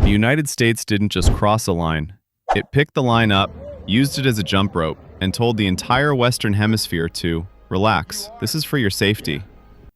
The United States didn't just cross a line. It picked the line up, used it as a jump rope, and told the entire Western Hemisphere to relax. This is for your safety.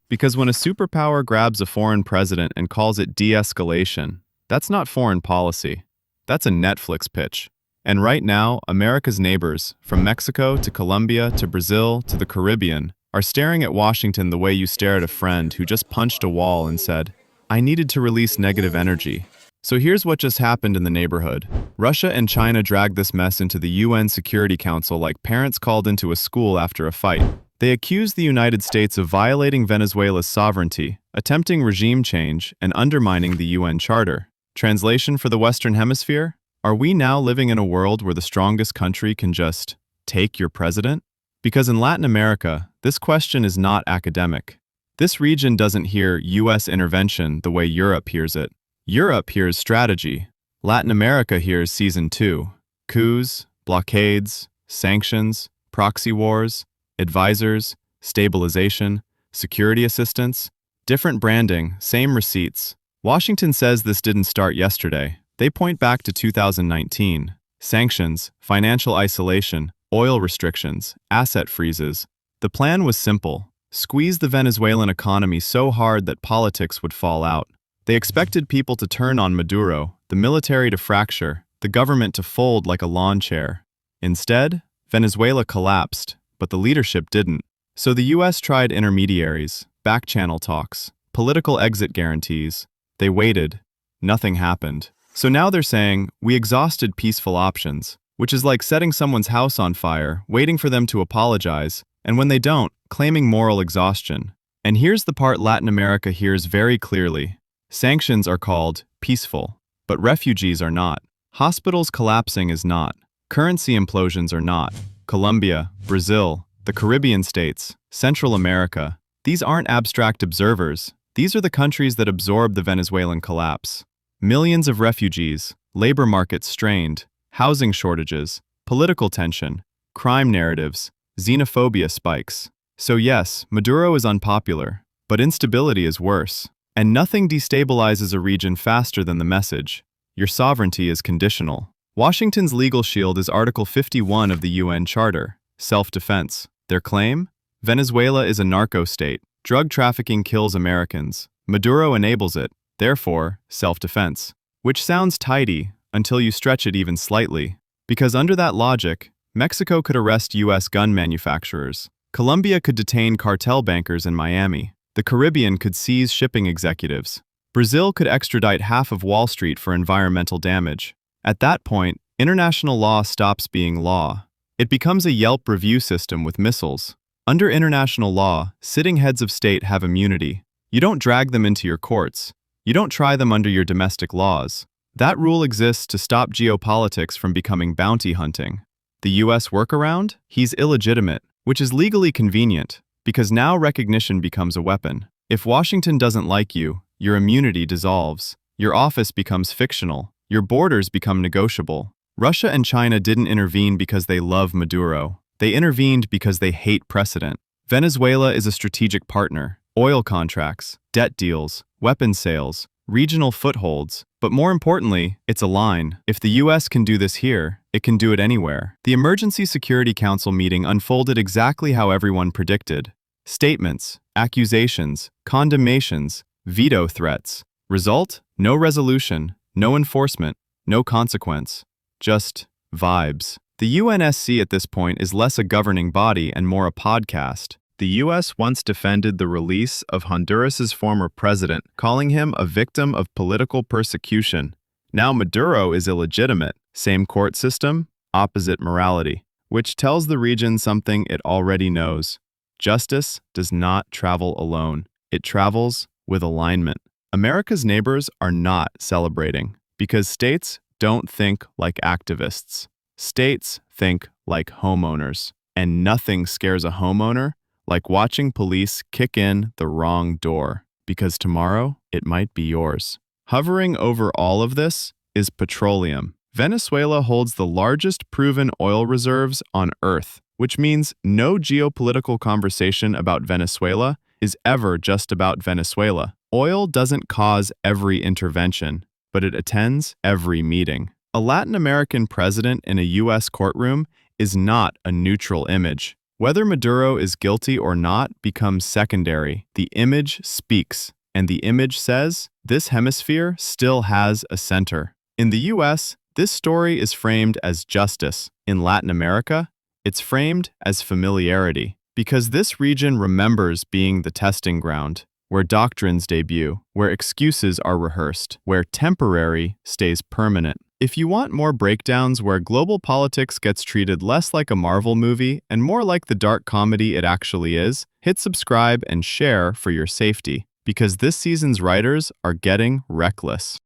Because when a superpower grabs a foreign president and calls it de-escalation, that's not foreign policy. That's a Netflix pitch. And right now, America's neighbors, from Mexico to Colombia to Brazil to the Caribbean, are staring at Washington the way you stare at a friend who just punched a wall and said, "I needed to release negative energy." So here's what just happened in the neighborhood. Russia and China dragged this mess into the UN Security Council like parents called into a school after a fight. They accused the United States of violating Venezuela's sovereignty, attempting regime change, and undermining the UN Charter. Translation for the Western Hemisphere? Are we now living in a world where the strongest country can just take your president? Because in Latin America, this question is not academic. This region doesn't hear US intervention the way Europe hears it. Europe hears strategy. Latin America hears Season 2. Coups, blockades, sanctions, proxy wars, advisors, stabilization, security assistance, different branding, same receipts. Washington says this didn't start yesterday. They point back to 2019. Sanctions, financial isolation, oil restrictions, asset freezes. The plan was simple. Squeeze the Venezuelan economy so hard that politics would fall out. They expected people to turn on Maduro, the military to fracture, the government to fold like a lawn chair. Instead, Venezuela collapsed, but the leadership didn't. So the US tried intermediaries, back-channel talks, political exit guarantees. They waited. Nothing happened. So now they're saying, we exhausted peaceful options, which is like setting someone's house on fire, waiting for them to apologize, and when they don't, claiming moral exhaustion. And here's the part Latin America hears very clearly. Sanctions are called peaceful, but refugees are not. Hospitals collapsing is not. Currency implosions are not. Colombia, Brazil, the Caribbean states, Central America, these aren't abstract observers. These are the countries that absorbed the Venezuelan collapse. Millions of refugees, labor markets strained, housing shortages, political tension, crime narratives, xenophobia spikes. So yes, Maduro is unpopular, but instability is worse. And nothing destabilizes a region faster than the message. Your sovereignty is conditional. Washington's legal shield is Article 51 of the UN Charter, self-defense. Their claim? Venezuela is a narco-state. Drug trafficking kills Americans. Maduro enables it, therefore, self-defense. Which sounds tidy until you stretch it even slightly. Because under that logic, Mexico could arrest US gun manufacturers. Colombia could detain cartel bankers in Miami. The Caribbean could seize shipping executives. Brazil could extradite half of Wall Street for environmental damage. At that point, international law stops being law. It becomes a Yelp review system with missiles. Under international law, sitting heads of state have immunity. You don't drag them into your courts. You don't try them under your domestic laws. That rule exists to stop geopolitics from becoming bounty hunting. The US workaround? He's illegitimate, which is legally convenient. Because now recognition becomes a weapon. If Washington doesn't like you, your immunity dissolves. Your office becomes fictional. Your borders become negotiable. Russia and China didn't intervene because they love Maduro. They intervened because they hate precedent. Venezuela is a strategic partner. Oil contracts, debt deals, weapons sales, regional footholds. But more importantly, it's a line. If the US can do this here, it can do it anywhere. The Emergency Security Council meeting unfolded exactly how everyone predicted. Statements, accusations, condemnations, veto threats. Result? No resolution, no enforcement, no consequence. Just vibes. The UNSC at this point is less a governing body and more a podcast. The US once defended the release of Honduras's former president, calling him a victim of political persecution. Now Maduro is illegitimate. Same court system, opposite morality, which tells the region something it already knows. Justice does not travel alone. It travels with alignment. America's neighbors are not celebrating because states don't think like activists. States think like homeowners. And nothing scares a homeowner like watching police kick in the wrong door, because tomorrow it might be yours. Hovering over all of this is petroleum. Venezuela holds the largest proven oil reserves on Earth, which means no geopolitical conversation about Venezuela is ever just about Venezuela. Oil doesn't cause every intervention. but it attends every meeting. A Latin American president in a U.S. courtroom is not a neutral image. Whether Maduro is guilty or not becomes secondary. The image speaks, and the image says, this hemisphere still has a center. In the U.S., this story is framed as justice. In Latin America, it's framed as familiarity, because this region remembers being the testing ground, where doctrines debut, where excuses are rehearsed, where temporary stays permanent. If you want more breakdowns where global politics gets treated less like a Marvel movie and more like the dark comedy it actually is, hit subscribe and share for your safety, because this season's writers are getting reckless.